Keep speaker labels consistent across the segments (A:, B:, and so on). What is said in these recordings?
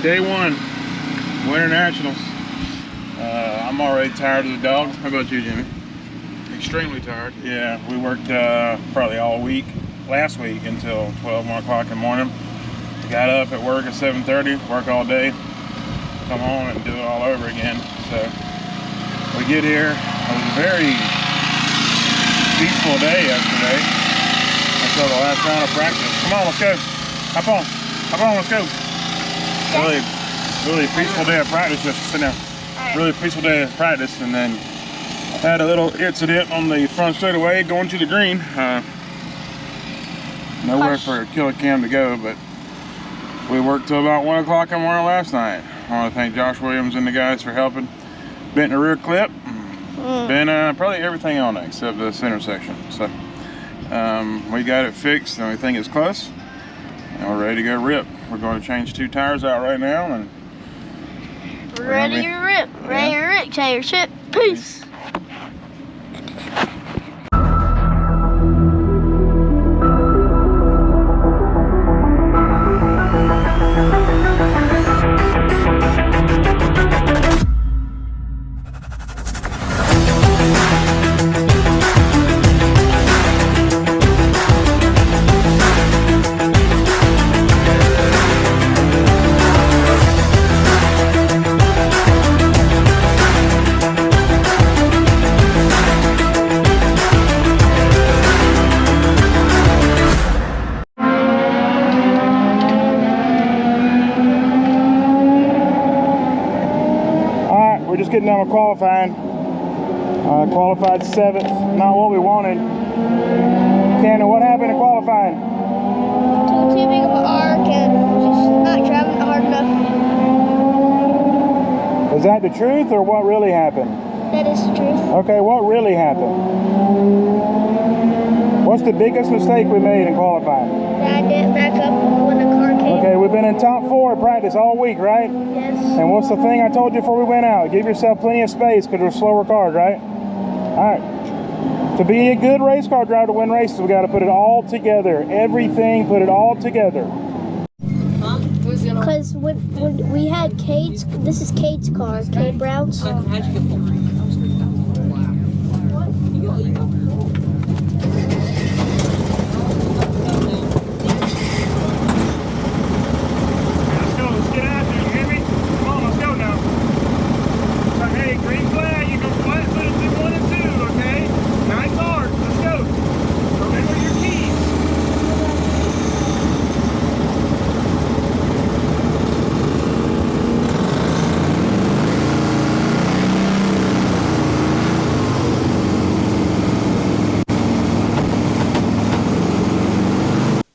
A: Day one, Winter Nationals. I'm already tired of the dog. How about you, Jimmy?
B: Extremely tired.
A: Yeah, we worked probably all week, last week until 1 o'clock in the morning. Got up at work at 7:30, work all day, come home and do it all over again. So we get here. It was a very peaceful day yesterday until the last round of practice. Come on, let's go. Hop on, let's go. Really peaceful day of practice. Just sit down. Really peaceful day of practice, and then had a little incident on the front straightaway going to the green. Nowhere for Killa Cam to go, but we worked till about 1 o'clock in the morning last night. I want to thank Josh Williams and the guys for helping. Bent the rear clip. Been probably everything on it except the center section. So we got it fixed and we think it's close. And we're ready to go rip. We're going to change 2 tires out right now, and
C: ready to rip. Ready to rip, Taylor Ship. Peace.
A: We're just getting done with qualifying. Qualified 7th, not what we wanted. Tanner, what happened in qualifying?
C: Too big of an arc and just not traveling hard enough.
A: Is that the truth or what really happened?
C: That is the truth.
A: Okay, what really happened? What's the biggest mistake we made in qualifying?
C: That I didn't back up when the car came.
A: Okay, we've been in top 4 at practice all week, right?
C: Yes.
A: And what's the thing I told you before we went out? Give yourself plenty of space because we're slower cars, right? All right. To be a good race car driver to win races, we got to put it all together. Everything, put it all together.
C: Because when we had Cade's, this is Cade's car, Cade Brown's.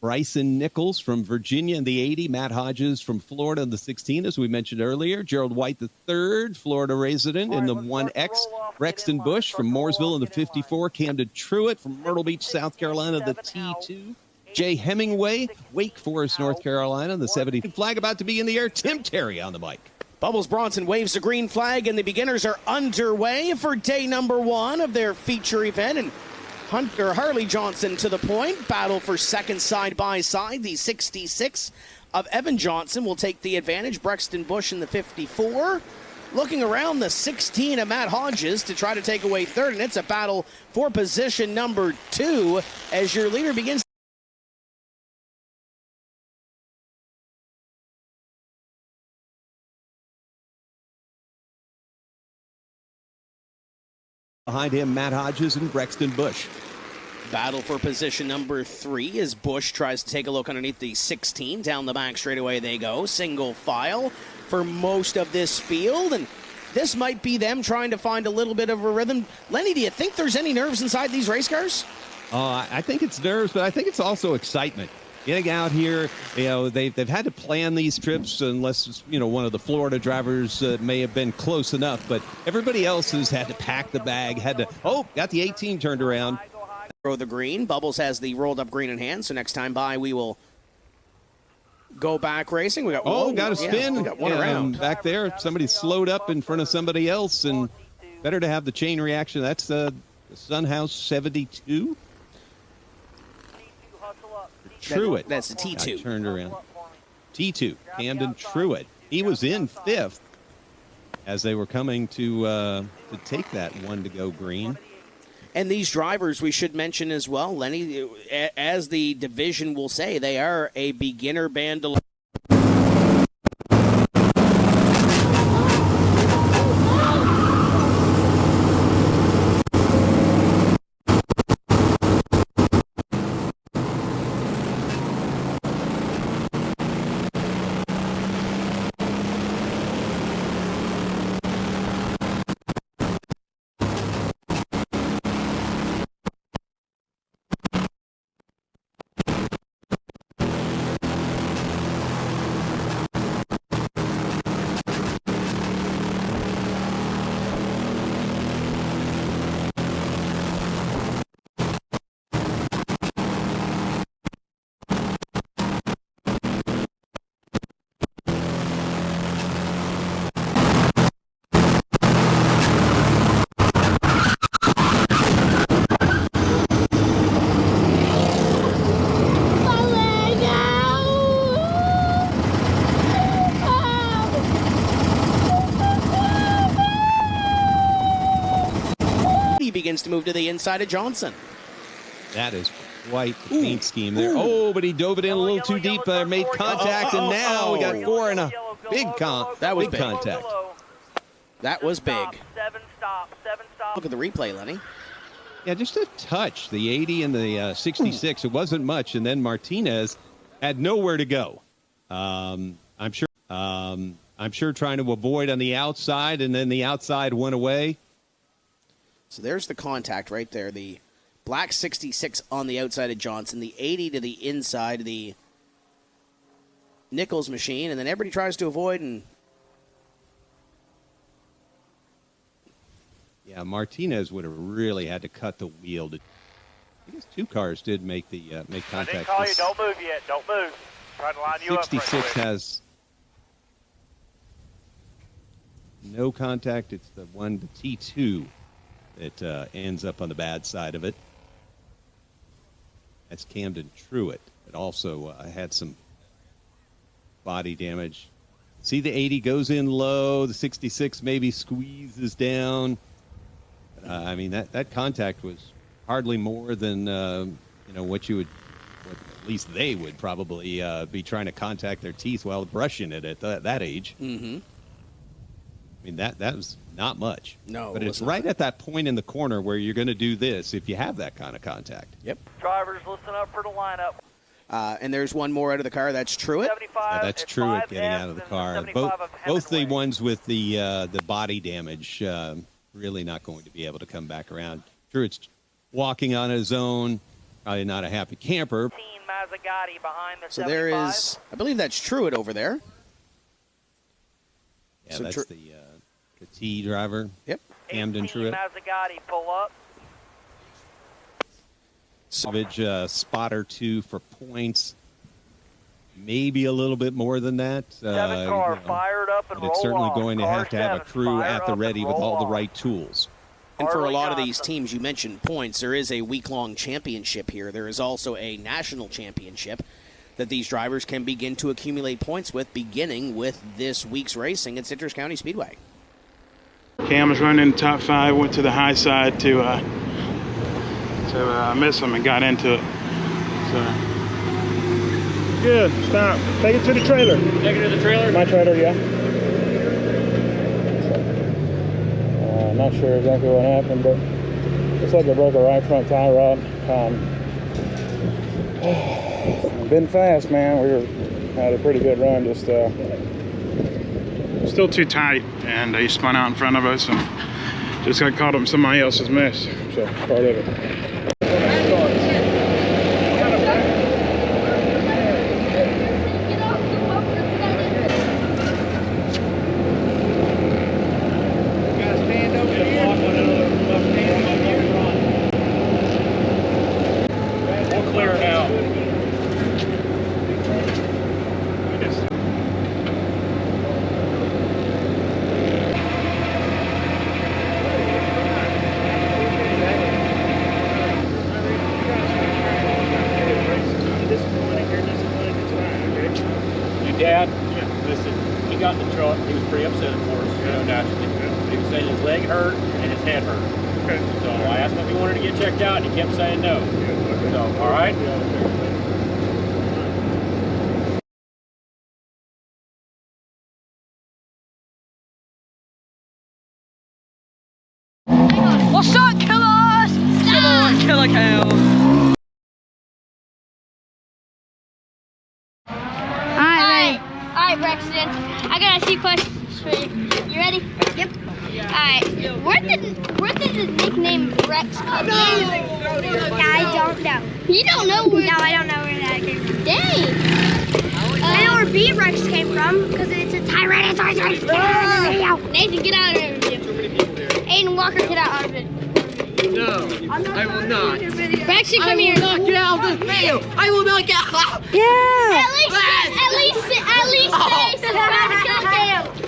D: Bryson Nichols from Virginia in the 80, Matt Hodges from Florida in the 16, as we mentioned earlier, Gerald White III, Florida resident in the 1X, Brexton Bush from Mooresville in the 54, Camden Truitt from Myrtle Beach, South Carolina, the T2, Jay Hemingway, Wake Forest, North Carolina, the 70 flag about to be in the air, Tim Terry on the mic.
E: Bubbles Bronson waves the green flag, and the beginners are underway for day number 1 of their feature event. And Harley Johnson to the point. Battle for second side by side. The 66 of Evan Johnson will take the advantage. Brexton Bush in the 54. Looking around, the 16 of Matt Hodges to try to take away third. And it's a battle for position number 2 as your leader begins.
D: Behind him, Matt Hodges and Brexton Bush.
E: Battle for position number 3 as Bush tries to take a look underneath the 16. Down the back straightaway they go. Single file for most of this field. And this might be them trying to find a little bit of a rhythm. Lenny, do you think there's any nerves inside these race cars?
D: I think it's nerves, but I think it's also excitement. Getting out here, they've had to plan these trips unless, one of the Florida drivers may have been close enough. But everybody else has had to pack the bag, got the 18 turned around.
E: Throw the green. Bubbles has the rolled up green in hand. So next time by, we will go back racing. We got
D: got a spin.
E: We got one around
D: back there. Somebody slowed up in front of somebody else, and better to have the chain reaction. That's the Sunhouse 72. Truitt.
E: That's the T2.
D: Turned around. T2. Camden Truitt. He was in 5th as they were coming to take that one to go green.
E: And these drivers, we should mention as well, Lenny, as the division will say, they are a beginner band. Begins to move to the inside of Johnson.
D: That is quite the paint scheme there. Oh, but he dove it in a little too deep, made contact, and now we got 4 and a big contact.
E: That was big. Look at the replay, Lenny.
D: Yeah, just a touch. The 80 and the 66. It wasn't much, and then Martinez had nowhere to go. I'm sure trying to avoid on the outside, and then the outside went away.
E: So there's the contact right there. The black 66 on the outside of Johnson, the 80 to the inside of the Nichols machine, and then everybody tries to avoid. And
D: yeah, Martinez would have really had to cut the wheel. I guess 2 cars did make the make contact.
F: I didn't call you. Don't move yet. Don't move. Trying to line you up.
D: 66 has no contact. It's the one, the T2. It ends up on the bad side of it. That's Camden Truett. It also had some body damage. See, the 80 goes in low. The 66 maybe squeezes down. I mean, that contact was hardly more than what at least they would probably be trying to contact their teeth while brushing it at that age.
E: Mm-hmm.
D: I mean, that was not much.
E: No,
D: but it's right at that point in the corner where you're going to do this if you have that kind of contact.
E: Yep.
F: Drivers, listen up for the lineup.
E: And there's one more out of the car. That's Truett.
D: Yeah, that's Truett getting out of the car. Both the ones with the body damage really not going to be able to come back around. Truett's walking on his own. Probably not a happy camper.
E: So there is, I believe that's Truett over there.
D: Yeah, so that's the T driver.
E: Yep.
D: Camden Truett.
F: Mazzagatti, pull up.
D: Savage spot or 2 for points. Maybe a little bit more than that.
F: 7 car fired up and
D: but it's certainly
F: roll
D: going to
F: on.
D: have to have a crew at the ready with all the right tools.
E: And for a lot of these teams, you mentioned points. There is a week-long championship here. There is also a national championship that these drivers can begin to accumulate points with, beginning with this week's racing at Citrus County Speedway.
B: Cam was running top 5, went to the high side to miss him and got into it. So good. Stop. Take it to the trailer.
F: Take it to the trailer?
B: My trailer, yeah.
G: Not sure exactly what happened, but looks like I broke a right front tie rod. Been fast, man. We had a pretty good run. Just
B: still too tight, and he spun out in front of us and just got caught up in somebody else's mess. So part of it.
G: Dad, listen.
H: he got in the truck, he was pretty upset, of course, you know, naturally. He was saying his leg hurt and his head hurt.
B: Okay.
H: So I asked him if he wanted to get checked out, and he kept saying no. So, all right?
C: What's up, killers? Stop!
I: Killa Cam.
C: Alright, Brexton. I got a few questions for you. You ready? Yep. Alright. Where did the nickname Rex come from?
J: I don't know.
C: You don't know where?
J: No, I don't know where that came from.
C: Dang.
J: I know where B-Rex came from because it's a Tyrannosaurus.
C: Nathan, get out of the interview. Aiden Walker, get out of it.
I: No, I will not.
C: Braxton, come here.
I: I will not get out of this video. I will not get out.
J: Yeah.
C: At least say something.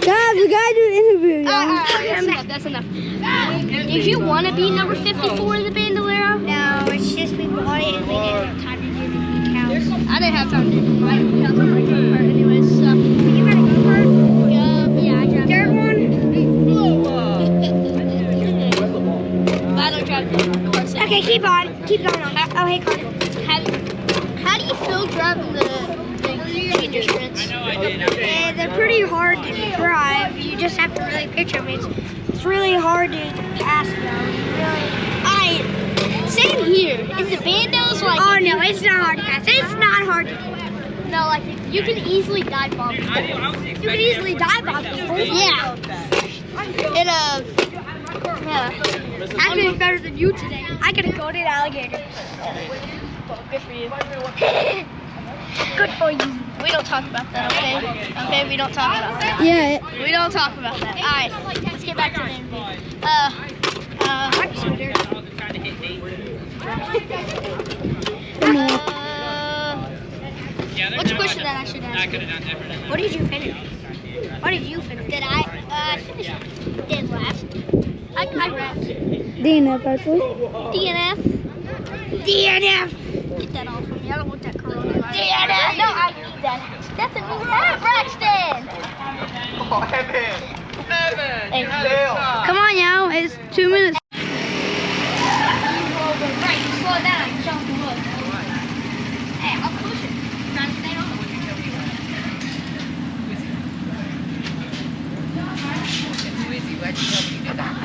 J: Guys, we gotta do an interview.
C: That's enough. Did you want to be number 54 in the Bandolero?
J: No, it's just we bought it and we didn't have time to do the decals.
C: I didn't have time to do my decals on my go-kart anyways, so.
J: You got a go-kart?
C: Yeah, I drive.
J: Dirt one?
C: I don't drive the car.
J: Okay, keep on. Keep going on. Oh, hey, Carter.
C: How do you feel driving the junior sprints?
J: Yeah, they're pretty hard to drive. You just have to really picture them. It's really hard to pass though.
C: Same here. In the bandos, like.
J: Oh no, it's not hard to pass. It's not hard to do.
C: No, like you can easily dive bomb people.
J: You can easily dive bomb people.
C: Yeah.
J: I'm doing better than you today. I could have goaded alligator.
C: Good for you.
J: Good for you.
C: We don't talk about that, okay? Okay, we don't talk about that.
J: Yeah.
C: We don't talk about that. Alright, let's get back to the interview. What's a question that I should ask?
J: What did you finish? What did you finish?
C: Did I finish dead last? I wrapped.
J: DNF, actually.
C: DNF?
J: DNF!
C: Get that off of me. I don't want that coronavirus. DNF! No, I need that. That's a new hat, Braxton!
I: Oh, Evan!
C: Hey,
J: Come on, yo. It's 2 minutes.
C: right, slow down. You jump the hook. Hey, I'll push it. I'm trying to stay on it.
I: Let's help you do that.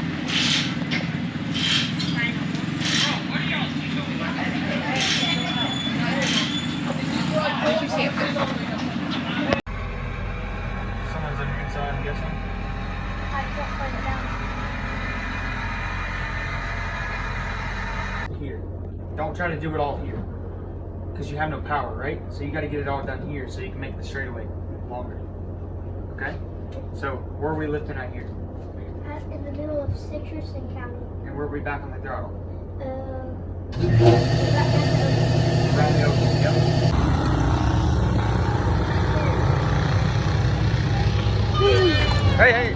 G: Someone's on your inside, I'm guessing. Here. Don't try to do it all here. Because you have no power, right? So you got to get it all done here so you can make the straightaway longer. Okay? So, where are we lifting at here?
J: In the middle of Citrus and County.
G: And where are we back on the throttle?
J: Right
G: Around the open, yep. Hey, hey!